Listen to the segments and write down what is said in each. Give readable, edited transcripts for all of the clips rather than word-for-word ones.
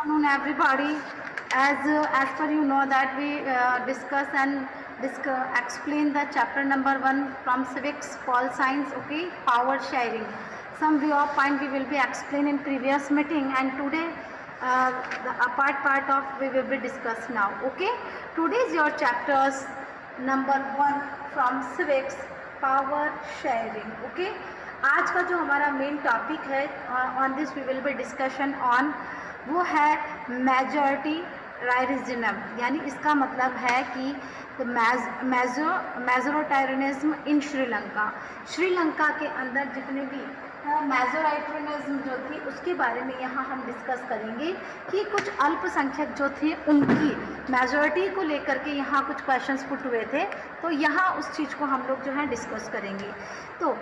afternoon, everybody. As per you know that we discuss and explain the chapter number 1 from civics, pol science, okay, power sharing. Some way of point we will be explained in previous meeting, and today the part of we will be discussed now. Okay, today is your chapters number 1 from civics, power sharing. Okay, आज का जो हमारा main topic है on this we will be discussion on वो है majority रायरिज्म, यानी इसका मतलब है कि मेजोरिटेरियनिज्म इन श्रीलंका के अंदर जितने भी मेजोरिटेरियनिज्म जो थी उसके बारे में यहाँ हम डिस्कस करेंगे कि कुछ अल्पसंख्यक जो थे उनकी मेजॉरिटी को लेकर के यहाँ कुछ क्वेश्चंस पुट हुए थे, तो यहाँ उस चीज़ को हम लोग जो है डिस्कस करेंगे। तो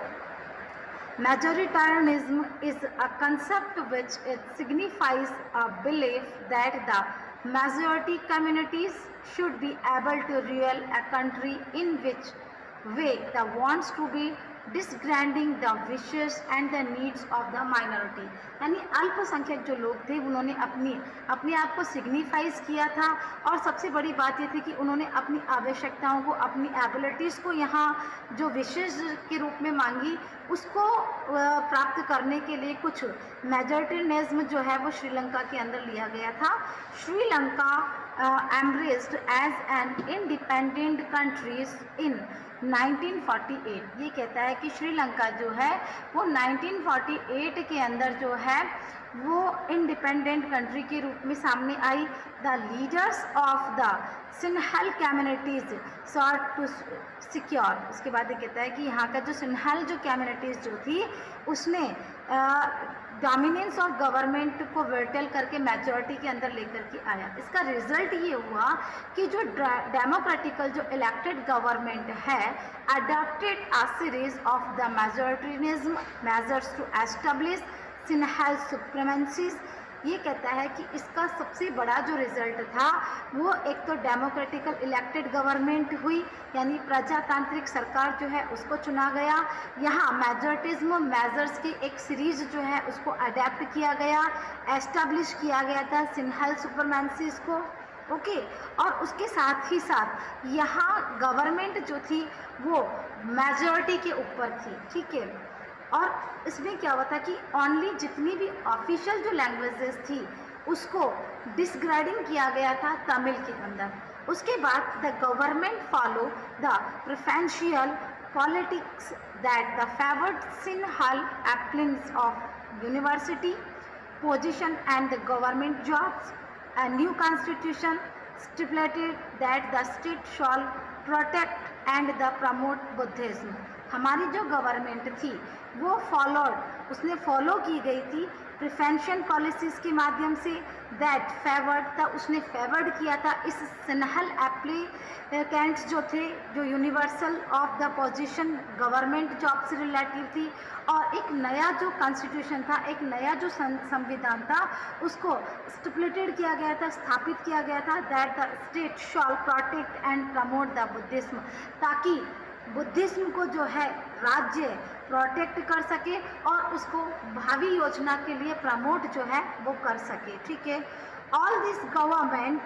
majoritarianism is a concept which it signifies a belief that the majority communities should be able to rule a country in which way the wants to be disregarding the wishes and the needs of the minority, यानी अल्पसंख्यक जो लोग थे उन्होंने अपने आप को signifies किया था। और सबसे बड़ी बात ये थी कि उन्होंने अपनी आवश्यकताओं को, अपनी एबिलिटीज़ को यहाँ जो विशेष के रूप में मांगी उसको प्राप्त करने के लिए कुछ मेजॉरिटेरियनिज्म जो है वो श्रीलंका के अंदर लिया गया था। Sri Lanka embraced as an independent countries in 1948। ये कहता है कि श्रीलंका जो है वो 1948 के अंदर जो है वो इंडिपेंडेंट कंट्री के रूप में सामने आई। The leaders of the Sinhala communities sought to secure, उसके बाद ये कहता है कि यहाँ का जो सिन्हल जो कम्युनिटीज़ जो थी उसने डोमिनेंस ऑफ गवर्नमेंट को वर्टल करके मेजॉरिटी के अंदर लेकर के आया। इसका रिजल्ट ये हुआ कि जो डेमोक्रेटिकल जो इलेक्टेड गवर्नमेंट है adopted a series of the majoritarianism measures to establish Sinhala supremacy. ये कहता है कि इसका सबसे बड़ा जो रिजल्ट था वो एक तो डेमोक्रेटिकल इलेक्टेड गवर्नमेंट हुई, यानी प्रजातांत्रिक सरकार जो है उसको चुना गया। यहाँ मेजॉरिटिज्म मेजर्स की एक सीरीज जो है उसको अडेप्ट किया गया, एस्टेब्लिश किया गया था सिन्हल सुप्रीमेंसीज को। ओके, और उसके साथ ही साथ यहाँ गवर्नमेंट जो थी वो मेजॉरिटी के ऊपर थी, ठीक है। और इसमें क्या हुआ था कि ओनली जितनी भी ऑफिशियल जो लैंग्वेजेस थी उसको डिसग्रेडिंग किया गया था तमिल के अंदर। उसके बाद the government follow the preferential politics that the favoured Sinhala applicants of university position and the government jobs. A new constitution stipulated that the state shall protect and the promote Buddhism। हमारी जो गवर्नमेंट थी वो उसने follow की गई थी प्रिफेंशन policies के माध्यम से दैट फेवर्ड था, उसने फेवर्ड किया था इस सिन्हल एप्लीकेंट्स जो थे जो universal of the position government job से रिलेटिव थी। और एक नया जो कॉन्स्टिट्यूशन था, एक नया जो संविधान था उसको स्टिपुलेटेड किया गया था, स्थापित किया गया था that the state shawl protect and promote the Buddhism, ताकि बुद्धिज्म को जो है राज्य प्रोटेक्ट कर सके और उसको भावी योजना के लिए प्रमोट जो है वो कर सके, ठीक है। All this government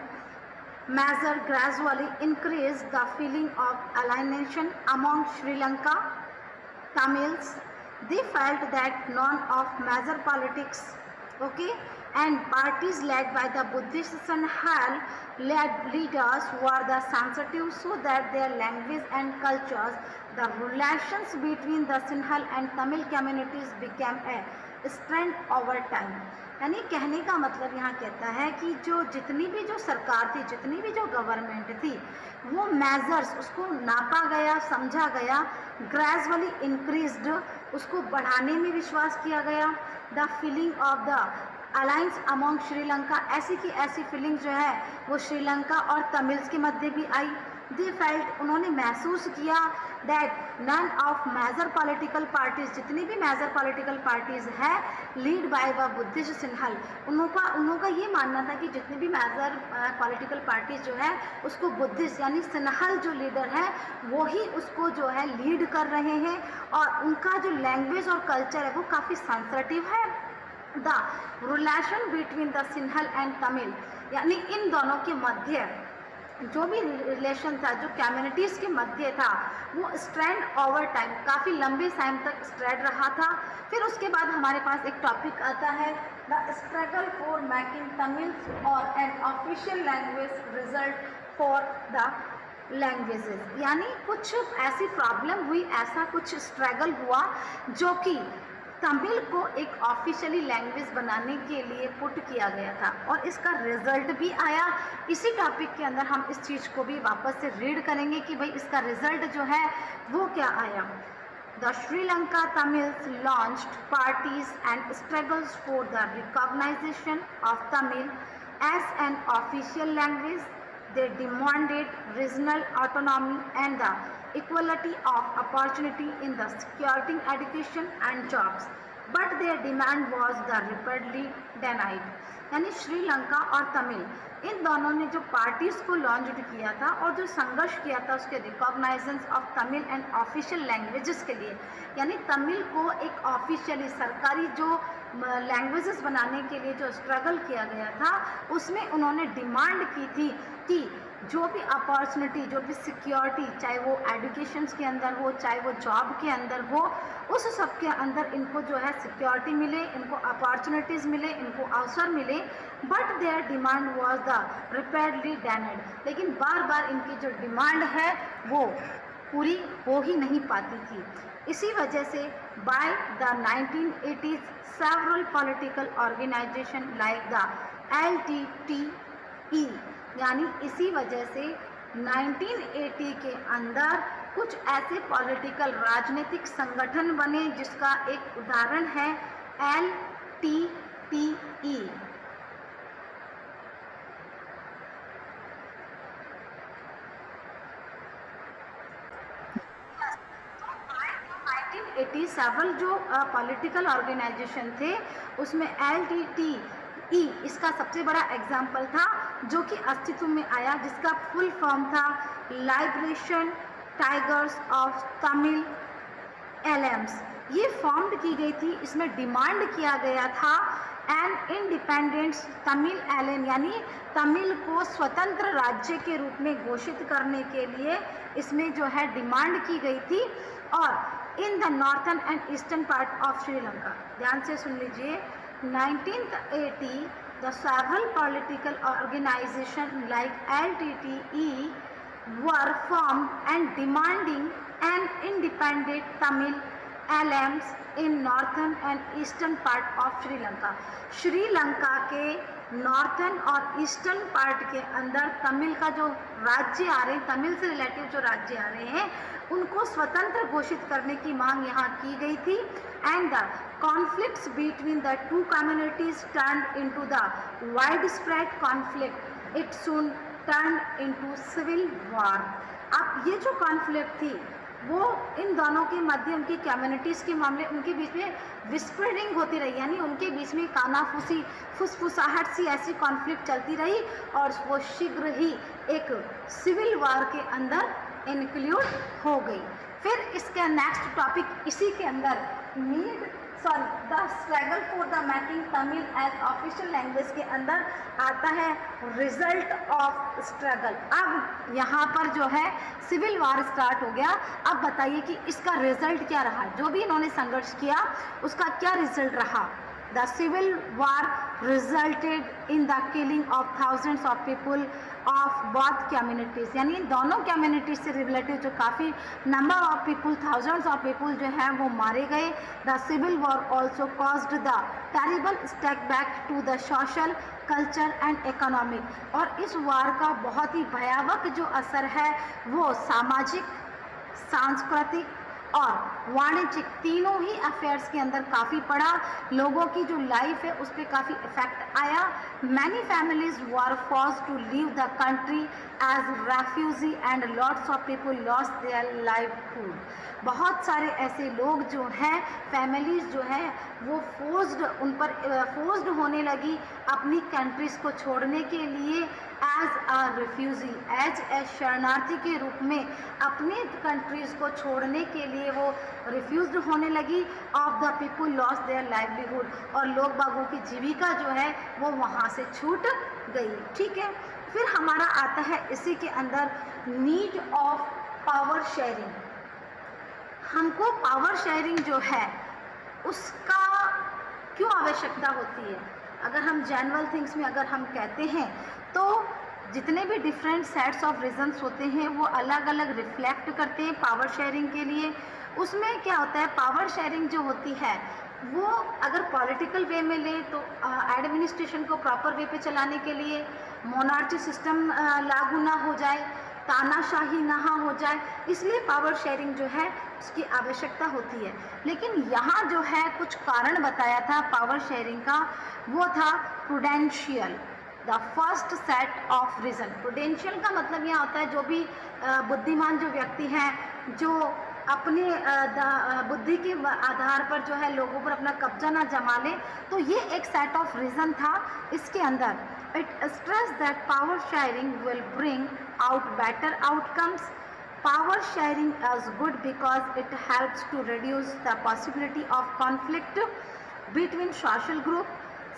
measure gradually increased the feeling of alienation among Sri Lanka Tamils. They felt that none of major politics, okay, and parties led by the Buddhist Sinhal led leaders were the sensitive so that their language and cultures, the relations between the Sinhal and Tamil communities became a strained over time। यानी कहने का मतलब यहाँ कहता है कि जो जितनी भी जो सरकार थी, जितनी भी जो गवर्नमेंट थी वो मेजर्स उसको नापा गया, समझा गया, ग्रेजुअली इंक्रीज्ड उसको बढ़ाने में विश्वास किया गया। The feeling of the alliance among Sri Lanka, ऐसी की ऐसी फीलिंग जो है वो श्रीलंका और तमिल्स के मध्य भी आई। दे फेल्ट, उन्होंने महसूस किया that none of major political parties, जितनी भी मेजर पॉलिटिकल पार्टीज है lead by the Buddhist Sinhala, उनका ये मानना था कि जितनी भी मेजर पॉलिटिकल पार्टीज जो है उसको बुद्धिस्ट यानी सिन्हल जो लीडर है वो ही उसको जो है लीड कर रहे हैं और उनका जो लैंग्वेज और कल्चर है वो काफ़ी सेंसिटिव है। The relation between the Sinhala and Tamil, यानी इन दोनों के मध्य जो भी रिलेशन था, जो कम्युनिटीज़ के मध्य था, वो स्ट्रैंड ओवर टाइम, काफ़ी लंबे टाइम तक स्ट्रैंड रहा था। फिर उसके बाद हमारे पास एक टॉपिक आता है the struggle for making Tamil और an official language result for the languages, यानी कुछ ऐसी प्रॉब्लम हुई, ऐसा कुछ स्ट्रगल हुआ जो कि तमिल को एक ऑफिशियली लैंग्वेज बनाने के लिए पुट किया गया था और इसका रिजल्ट भी आया। इसी टॉपिक के अंदर हम इस चीज़ को भी वापस से रीड करेंगे कि भाई इसका रिजल्ट जो है वो क्या आया। The Sri Lanka Tamils launched parties and struggles for the recognisation of Tamil as an official language. They demanded regional autonomy and the equality of opportunity in the security, education and jobs, but their demand was the repeatedly denied। यानी श्रीलंका और तमिल, इन दोनों ने जो parties को launch किया था और जो संघर्ष किया था उसके recognisation of Tamil and official languages के लिए, यानी तमिल को एक ऑफिशियली सरकारी जो लैंग्वेजेस बनाने के लिए जो स्ट्रगल किया गया था, उसमें उन्होंने डिमांड की थी कि जो भी अपॉर्चुनिटी, जो भी सिक्योरिटी, चाहे वो एजुकेशन के अंदर हो, चाहे वो जॉब के अंदर हो, उस सब के अंदर इनको जो है सिक्योरिटी मिले, इनको अपॉर्चुनिटीज़ मिले, इनको अवसर मिले, but their demand was the repeatedly डेनाइड। लेकिन बार बार इनकी जो डिमांड है वो पूरी हो ही नहीं पाती थी। इसी वजह से by the 1980s several political organization like the LTTE, यानी इसी वजह से 1980 के अंदर कुछ ऐसे पॉलिटिकल राजनीतिक संगठन बने जिसका एक उदाहरण है LTTE। सेवरल जो पॉलिटिकल ऑर्गेनाइजेशन थे उसमें LTTE इसका सबसे बड़ा एग्जाम्पल था जो कि अस्तित्व में आया, जिसका फुल फॉर्म था लिबरेशन टाइगर्स ऑफ तमिल एलएम्स। ये फॉर्म्ड की गई थी, इसमें डिमांड किया गया था एन इंडिपेंडेंट तमिल एलन, यानी तमिल को स्वतंत्र राज्य के रूप में घोषित करने के लिए इसमें जो है डिमांड की गई थी। और in the northern and eastern part of Sri Lanka, ध्यान से सुन लीजिए, 1980 the several political organisation like LTTE were formed and demanding an independent Tamil LMs in northern and eastern part of Sri Lanka. Sri Lanka के नॉर्थन और ईस्टर्न पार्ट के अंदर तमिल का जो राज्य आ रहे हैं, तमिल से रिलेटिव जो राज्य आ रहे हैं, उनको स्वतंत्र घोषित करने की मांग यहाँ की गई थी। And the conflicts between the two communities turned into the wide spread conflict, it soon turned into civil war. अब ये जो कॉन्फ्लिक्ट थी वो इन दोनों के मध्य, उनकी कम्युनिटीज़ के मामले, उनके बीच में विस्परिंग होती रही, यानी उनके बीच में कानाफूसी, फुसफुसाहट सी ऐसी कॉन्फ्लिक्ट चलती रही और वो शीघ्र ही एक सिविल वॉर के अंदर इंक्लूड हो गई। फिर इसका नेक्स्ट टॉपिक इसी के अंदर the struggle for the making Tamil as official language के अंदर आता है रिजल्ट ऑफ स्ट्रगल। अब यहाँ पर जो है सिविल वार स्टार्ट हो गया। अब बताइए कि इसका रिजल्ट क्या रहा, जो भी इन्होंने संघर्ष किया उसका क्या रिजल्ट रहा। The civil war resulted in the killing of thousands of people of both communities, यानी दोनों कम्युनिटीज से रिलेटेड जो काफ़ी number of people, thousands of people जो हैं वो मारे गए। The civil war also caused the terrible stake back to the social culture and economic, और इस वार का बहुत ही भयावह जो असर है वो सामाजिक, सांस्कृतिक और वाणिज्यिक तीनों ही अफेयर्स के अंदर काफ़ी पड़ा। लोगों की जो लाइफ है उस पर काफ़ी इफेक्ट आया। Many families were forced to leave the country as refugee and lots of people lost their livelihood. बहुत सारे ऐसे लोग जो हैं, फैमिलीज जो हैं वो उन पर फोर्स्ड होने लगी अपनी कंट्रीज़ को छोड़ने के लिए as a refugee, as a शरणार्थी के रूप में अपनी कंट्रीज़ को छोड़ने के लिए लगे, वो रिफ्यूज्ड होने लगी, of the people loss their livelihood, और लोग बागों की जीविका जो है वो वहाँ से छूट गई। ठीक है, फिर हमारा आता है इसी के अंदर नीड ऑफ पावर शेयरिंग। हमको पावर शेयरिंग जो है उसका क्यों आवश्यकता होती है? अगर हम जनरल थिंग्स में अगर हम कहते हैं तो जितने भी डिफरेंट सेट्स ऑफ रीजंस होते हैं वो अलग अलग रिफ्लेक्ट करते हैं पावर शेयरिंग के लिए। उसमें क्या होता है, पावर शेयरिंग जो होती है वो अगर पॉलिटिकल वे में ले तो एडमिनिस्ट्रेशन को प्रॉपर वे पे चलाने के लिए, मोनार्ची सिस्टम लागू ना हो जाए, तानाशाही ना हो जाए, इसलिए पावर शेयरिंग जो है उसकी आवश्यकता होती है। लेकिन यहाँ जो है कुछ कारण बताया था पावर शेयरिंग का, वो था prudential, the first set of reason. Prudential का मतलब यहाँ होता है जो भी बुद्धिमान जो व्यक्ति हैं, जो अपने बुद्धि के आधार पर जो है लोगों पर अपना कब्जा ना जमा ले, तो ये एक सेट ऑफ रीजन था इसके अंदर। It stress that power sharing will bring out better outcomes. Power sharing is good because it helps to reduce the possibility of conflict between social groups,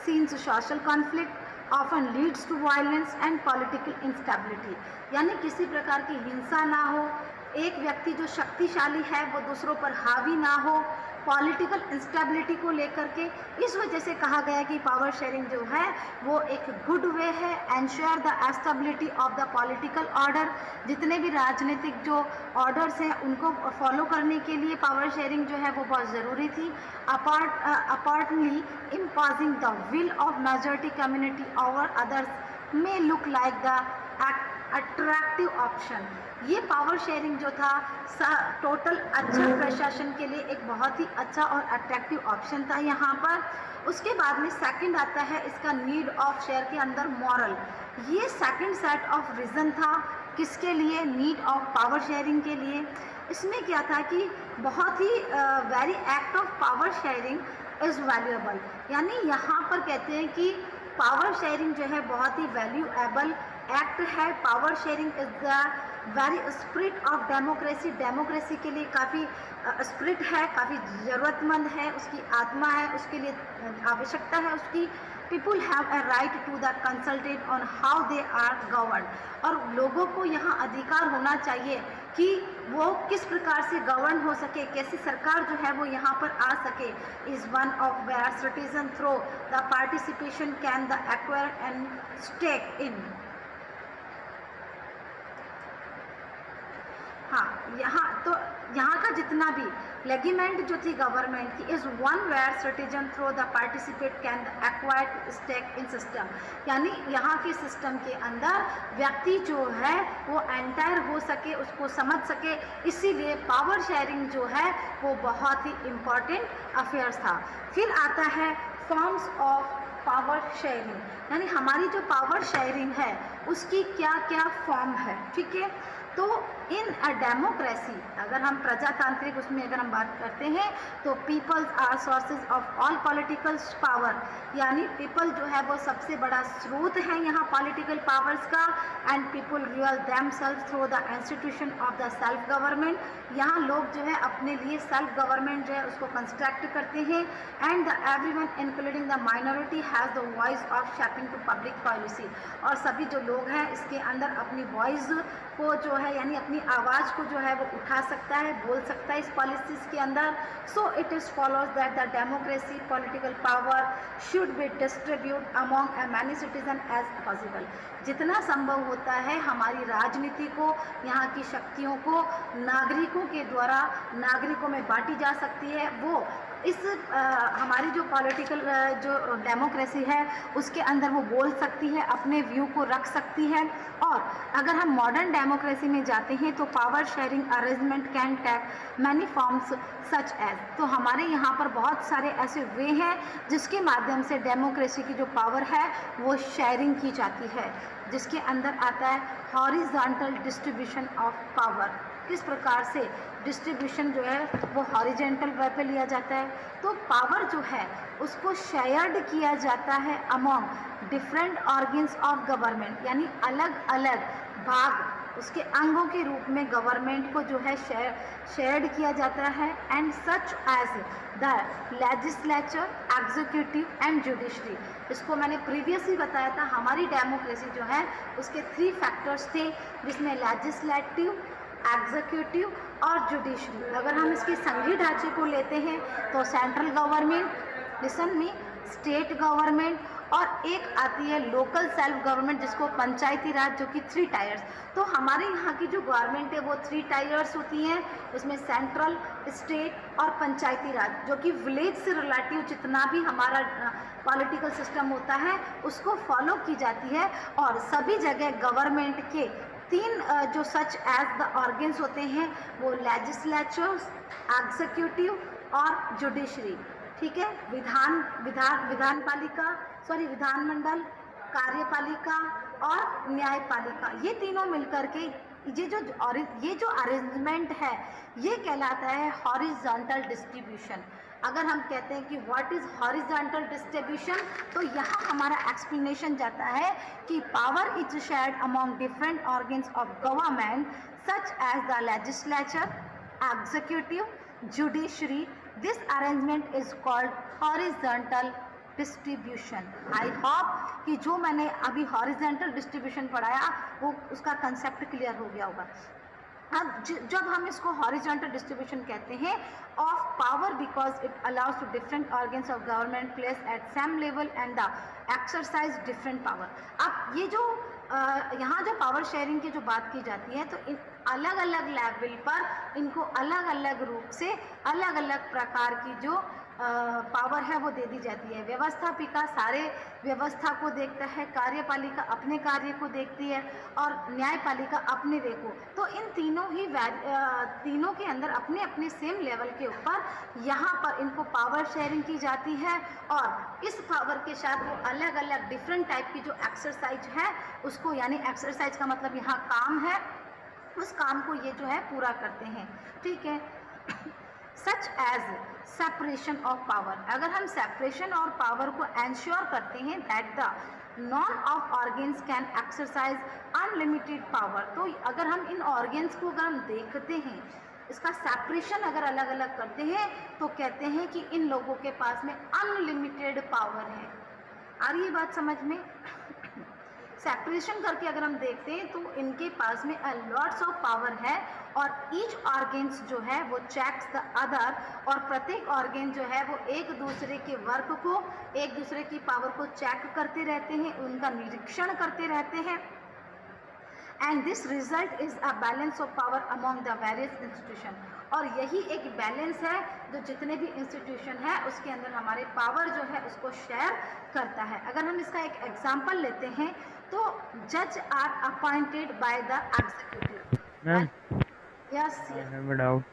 since social conflict often leads to violence and political instability. यानी किसी प्रकार की हिंसा ना हो, एक व्यक्ति जो शक्तिशाली है वो दूसरों पर हावी ना हो, पॉलिटिकल इंस्टेबिलिटी को लेकर के। इस वजह से कहा गया कि पावर शेयरिंग जो है वो एक गुड वे है, ensure the stability of the political order. जितने भी राजनीतिक जो ऑर्डर्स हैं उनको फॉलो करने के लिए पावर शेयरिंग जो है वो बहुत ज़रूरी थी। Apparently imposing the will of majority community over others may look like the attractive option. ये पावर शेयरिंग जो था टोटल अच्छा प्रशासन के लिए एक बहुत ही अच्छा और अट्रैक्टिव ऑप्शन था यहाँ पर। उसके बाद में सेकंड आता है इसका नीड ऑफ शेयर के अंदर मॉरल। ये सेकंड सेट ऑफ रीज़न था किसके लिए, नीड ऑफ पावर शेयरिंग के लिए। इसमें क्या था कि बहुत ही very act of power sharing is valuable, यानी यहाँ पर कहते हैं कि पावर शेयरिंग जो है बहुत ही वैल्यूएबल एक्ट है। Power sharing is the very spirit of democracy. Democracy के लिए काफ़ी स्पिरिट है, काफ़ी ज़रूरतमंद है, उसकी आत्मा है, उसके लिए आवश्यकता है उसकी। People have a right to the consulted on how they are govern, और लोगों को यहाँ अधिकार होना चाहिए कि वो किस प्रकार से गवर्न हो सके, कैसी सरकार जो है वो यहाँ पर आ सके। Is one of where citizen through the participation can the acquire and stake in. हाँ, यहाँ का जितना भी लेगिमेंट जो थी गवर्नमेंट की, is one where citizen through the participate can acquire stake in system, यानी यहाँ के सिस्टम के अंदर व्यक्ति जो है वो एंटायर हो सके, उसको समझ सके। इसीलिए पावर शेयरिंग जो है वो बहुत ही इम्पॉर्टेंट अफेयर्स था। फिर आता है फॉर्म्स ऑफ पावर शेयरिंग, यानी हमारी जो पावर शेयरिंग है उसकी क्या क्या फॉर्म है। ठीक है, तो इन अ डेमोक्रेसी, अगर हम प्रजातांत्रिक उसमें अगर हम बात करते हैं तो peoples are sources of all political power, यानी पीपल जो है वो सबसे बड़ा स्रोत है यहाँ पॉलिटिकल पावर्स का। And people real themself through the institution of the self government, यहाँ लोग जो है अपने लिए सेल्फ गवर्नमेंट जो है उसको कंस्ट्रक्ट करते हैं। And the everyone including the minority has the voice of shaping to public policy, और सभी जो लोग हैं इसके अंदर अपनी वॉइस को जो है यानी अपनी आवाज़ को जो है वो उठा सकता है, बोल सकता है इस पॉलिसीज़ के अंदर। So it is follows that the democracy political power should be distribute among a many citizen as possible. जितना संभव होता है हमारी राजनीति को, यहाँ की शक्तियों को नागरिकों के द्वारा नागरिकों में बांटी जा सकती है। वो इस हमारी जो पॉलिटिकल जो डेमोक्रेसी है उसके अंदर वो बोल सकती है, अपने व्यू को रख सकती है। और अगर हम मॉडर्न डेमोक्रेसी में जाते हैं तो power sharing arrangement can take many forms such as, तो हमारे यहाँ पर बहुत सारे ऐसे वे हैं जिसके माध्यम से डेमोक्रेसी की जो पावर है वो शेयरिंग की जाती है, जिसके अंदर आता है हॉरिजॉन्टल डिस्ट्रीब्यूशन ऑफ पावर। किस प्रकार से डिस्ट्रीब्यूशन जो है वो हॉरिजेंटल वे पे लिया जाता है, तो पावर जो है उसको शेयर्ड किया जाता है among different organs of government, यानी अलग अलग भाग उसके अंगों के रूप में गवर्नमेंट को जो है शेयर्ड किया जाता है, and such as the legislature, executive and judiciary. इसको मैंने प्रीवियसली बताया था, हमारी डेमोक्रेसी जो है उसके 3 फैक्टर्स थे, जिसमें लेजिस्लेटिव, एग्जीक्यूटिव और जुडिशरी। अगर हम इसके संघीय ढांचे को लेते हैं तो सेंट्रल गवर्नमेंट, लिसन में, स्टेट गवर्नमेंट और एक आती है लोकल सेल्फ गवर्नमेंट जिसको पंचायती राज, जो कि 3 टायर्स। तो हमारे यहाँ की जो गवर्नमेंट है वो 3 टायर्स होती हैं, उसमें सेंट्रल, स्टेट और पंचायती राज, जो कि विलेज से रिलेटिव जितना भी हमारा पॉलिटिकल सिस्टम होता है उसको फॉलो की जाती है। और सभी जगह गवर्नमेंट के 3 जो सच एज द ऑर्गन्स होते हैं वो लेजिस्लेचर, एग्जीक्यूटिव और जुडिशरी, ठीक है। विधानमंडल, कार्यपालिका और न्यायपालिका, ये तीनों मिलकर के ये जो अरेंजमेंट है ये कहलाता है हॉरिजॉन्टल डिस्ट्रीब्यूशन। अगर हम कहते हैं कि व्हाट इज हॉरिजॉन्टल डिस्ट्रीब्यूशन, तो यहाँ हमारा एक्सप्लेनेशन जाता है कि power is shared among different organs of government such as the legislature, executive, judiciary. This arrangement is called horizontal distribution. I hope कि जो मैंने अभी हॉरिजॉन्टल डिस्ट्रीब्यूशन पढ़ाया वो उसका कंसेप्ट क्लियर हो गया होगा। अब जब हम इसको हॉरिजॉन्टल डिस्ट्रीब्यूशन कहते हैं of power, because it allows to different organs of government place at same level and the exercise different power. अब ये जो यहाँ जो पावर शेयरिंग की जो बात की जाती है, तो इन अलग अलग लेवल पर इनको अलग अलग रूप से अलग अलग प्रकार की जो पावर है वो दे दी जाती है। व्यवस्थापिका सारे व्यवस्था को देखता है, कार्यपालिका अपने कार्य को देखती है और न्यायपालिका अपने वे को। तो इन तीनों के अंदर अपने अपने सेम लेवल के ऊपर यहाँ पर इनको पावर शेयरिंग की जाती है, और इस पावर के साथ वो अलग अलग डिफरेंट टाइप की जो एक्सरसाइज है उसको, यानी एक्सरसाइज का मतलब यहाँ काम है, उस काम को ये जो है पूरा करते हैं, ठीक है। Such as separation of power, अगर हम सेपरेशन और पावर को एंश्योर करते हैं that the none of organs can exercise unlimited power, तो अगर हम इन ऑर्गन्स को अगर हम देखते हैं, इसका सेपरेशन अगर अलग अलग करते हैं तो कहते हैं कि इन लोगों के पास में अनलिमिटेड पावर है। आ रही है बात समझ में? सेपरेशन करके अगर हम देखते हैं तो इनके पास में लॉट्स ऑफ पावर है, और ईच ऑर्गन्स जो है वो चेक्स द अदर, और प्रत्येक ऑर्गन जो है वो एक दूसरे के वर्क को, एक दूसरे की पावर को चेक करते रहते हैं, उनका निरीक्षण करते रहते हैं। And this result is a balance of power among the various institution, और यही एक बैलेंस है जो जितने भी इंस्टीट्यूशन है उसके अंदर हमारे पावर जो है उसको शेयर करता है। अगर हम इसका एक एग्जांपल लेते हैं तो जज are appointed by the executive. Ma'am, yes, I have a doubt.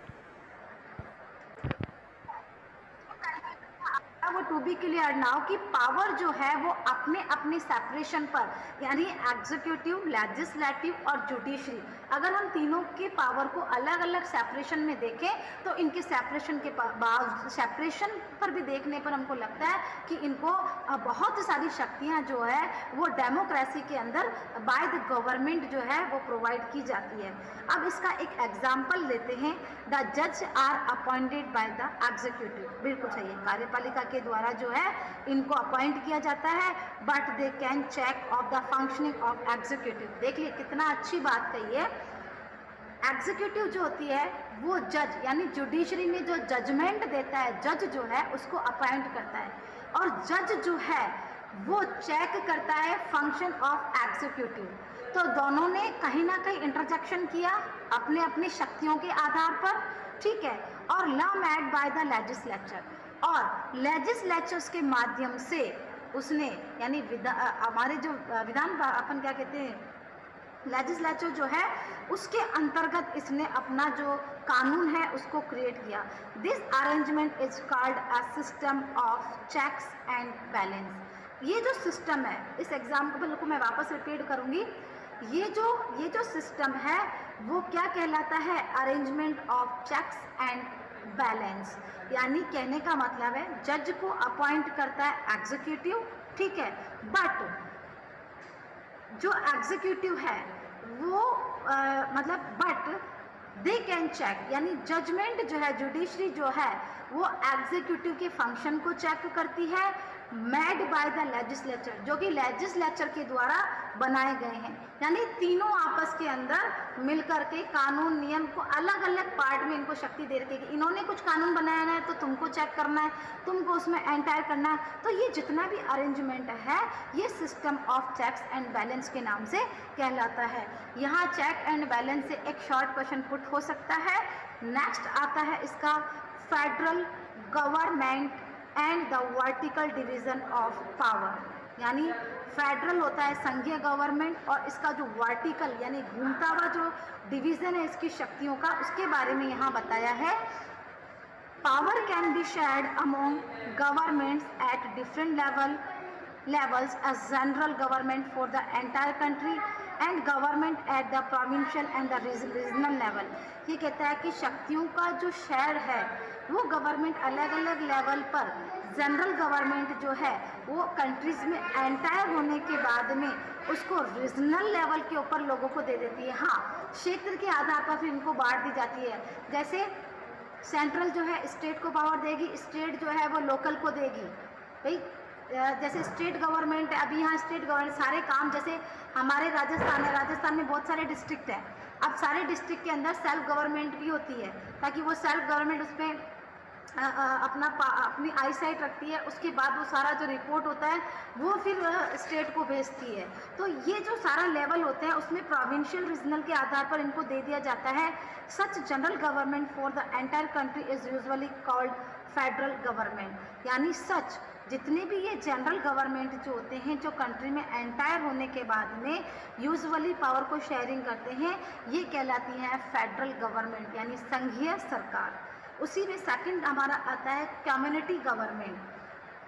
वो टू बी क्लियर नाउ कि पावर जो है वो अपने अपने सेपरेशन पर, यानी एग्जीक्यूटिव, लेजिस्लेटिव और जुडिशरी, अगर हम तीनों के पावर को अलग अलग सेपरेशन में देखें तो इनके सेपरेशन के बाद सेपरेशन पर भी देखने पर हमको लगता है कि इनको बहुत सारी शक्तियां जो है वो डेमोक्रेसी के अंदर बाय द गवर्नमेंट जो है वो प्रोवाइड की जाती है। अब इसका एक एग्जाम्पल लेते हैं, द जज are appointed by the executive. बिल्कुल सही है, कार्यपालिका के द्वारा जो है इनको अपॉइंट किया जाता है, but they can check of the functioning of executive. देखिए कितना अच्छी बात कही है। एग्जीक्यूटिव जो होती है वो जज, यानी जुडिशरी में जो जजमेंट देता है, जज जो है उसको अपॉइंट करता है, और जज जो है वो चेक करता है फंक्शन ऑफ एग्जीक्यूटिव। तो दोनों ने कहीं ना कहीं इंटरजेक्शन किया अपने अपनी शक्तियों के आधार पर, ठीक है। और law made by the legislature, और लेजिस्लेचर्स के माध्यम से उसने, यानी हमारे जो विधान अपन क्या कहते हैं, लेजिस्लेचर जो है उसके अंतर्गत इसने अपना जो कानून है उसको क्रिएट किया। This arrangement is called a system of checks and balance. ये जो सिस्टम है, इस एग्जाम्पल को मैं वापस रिपीट करूंगी, ये जो सिस्टम है वो क्या कहलाता है, arrangement of checks and balance. यानी कहने का मतलब है जज को अपॉइंट करता है एग्जीक्यूटिव, ठीक है, बट जो एग्जीक्यूटिव है वो मतलब बट दे कैन चेक, यानी जजमेंट जो है, जुडिशरी जो है वो एग्जीक्यूटिव के फंक्शन को चेक करती है, मेड बाय द लेजिस्लेचर, जो कि लेजिस्लेचर के द्वारा बनाए गए हैं। यानी तीनों आपस के अंदर मिलकर के कानून नियम को अलग अलग पार्ट में इनको शक्ति दे रखी है कि इन्होंने कुछ कानून बनाया है तो तुमको चेक करना है, तुमको उसमें एंटायर करना है। तो ये जितना भी अरेंजमेंट है ये system of checks and balance के नाम से कहलाता है। यहाँ चेक एंड बैलेंस से एक शॉर्ट क्वेश्चन पुट हो सकता है। नेक्स्ट आता है इसका federal government and the vertical division of power, यानी फेडरल होता है संघीय गवर्नमेंट और इसका जो वर्टिकल यानी घूमता हुआ जो डिवीजन है इसकी शक्तियों का, उसके बारे में यहाँ बताया है। Power can be shared among governments at different levels as general government for the entire country and government at the provincial and the regional level। ये कहता है कि शक्तियों का जो शेयर है वो गवर्नमेंट अलग अलग लेवल पर, जनरल गवर्नमेंट जो है वो कंट्रीज में एंटायर होने के बाद में उसको रीजनल लेवल के ऊपर लोगों को दे देती है। हाँ, क्षेत्र के आधार पर फिर इनको बांट दी जाती है। जैसे सेंट्रल जो है स्टेट को पावर देगी, स्टेट जो है वो लोकल को देगी। भाई जैसे स्टेट गवर्नमेंट, अभी यहाँ स्टेट गवर्नमेंट सारे काम, जैसे हमारे राजस्थान है, राजस्थान में बहुत सारे डिस्ट्रिक्ट हैं। अब सारे डिस्ट्रिक्ट के अंदर सेल्फ गवर्नमेंट भी होती है ताकि वो सेल्फ गवर्नमेंट उसमें अपनी आई साइट रखती है। उसके बाद वो सारा जो रिपोर्ट होता है वो फिर स्टेट को भेजती है। तो ये जो सारा लेवल होते हैं उसमें प्रोविंशियल रीजनल के आधार पर इनको दे दिया जाता है। Such general government for the entire country is usually called federal government, यानी सच जितने भी ये जनरल गवर्नमेंट जो होते हैं जो कंट्री में एंटायर होने के बाद में यूजुअली पावर को शेयरिंग करते हैं, ये कहलाती हैं फेडरल गवर्नमेंट यानी संघीय सरकार। उसी में सेकंड हमारा आता है कम्युनिटी गवर्नमेंट।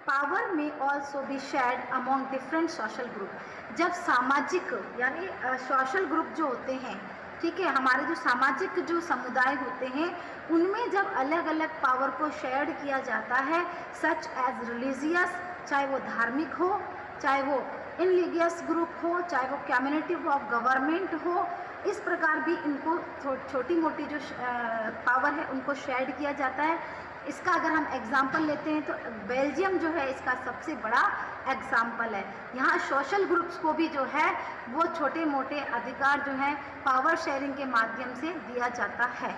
पावर में also be shared among different social group. जब सामाजिक यानी सोशल ग्रुप जो होते हैं, ठीक है, हमारे जो सामाजिक जो समुदाय होते हैं उनमें जब अलग अलग पावर को शेयर किया जाता है, सच एज रिलीजियस, चाहे वो धार्मिक हो, चाहे वो इनलिजियस ग्रुप हो, चाहे वो कम्युनिटी ऑफ गवर्नमेंट हो, इस प्रकार भी इनको छोटी मोटी जो पावर है उनको शेयर किया जाता है। इसका अगर हम एग्जाम्पल लेते हैं तो बेल्जियम जो है इसका सबसे बड़ा एग्जाम्पल है। यहाँ सोशल ग्रुप्स को भी जो है वो छोटे मोटे अधिकार जो है पावर शेयरिंग के माध्यम से दिया जाता है।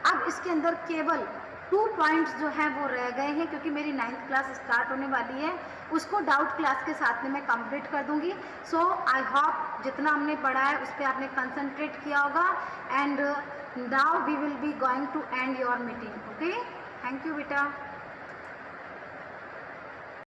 अब इसके अंदर केवल 2 पॉइंट्स जो हैं वो रह गए हैं क्योंकि मेरी 9th क्लास स्टार्ट होने वाली है, उसको डाउट क्लास के साथ में मैं कंप्लीट कर दूंगी। सो आई होप जितना हमने पढ़ा है उस पर आपने कंसंट्रेट किया होगा। And now we will be going to end your meeting. Okay, thank you बेटा।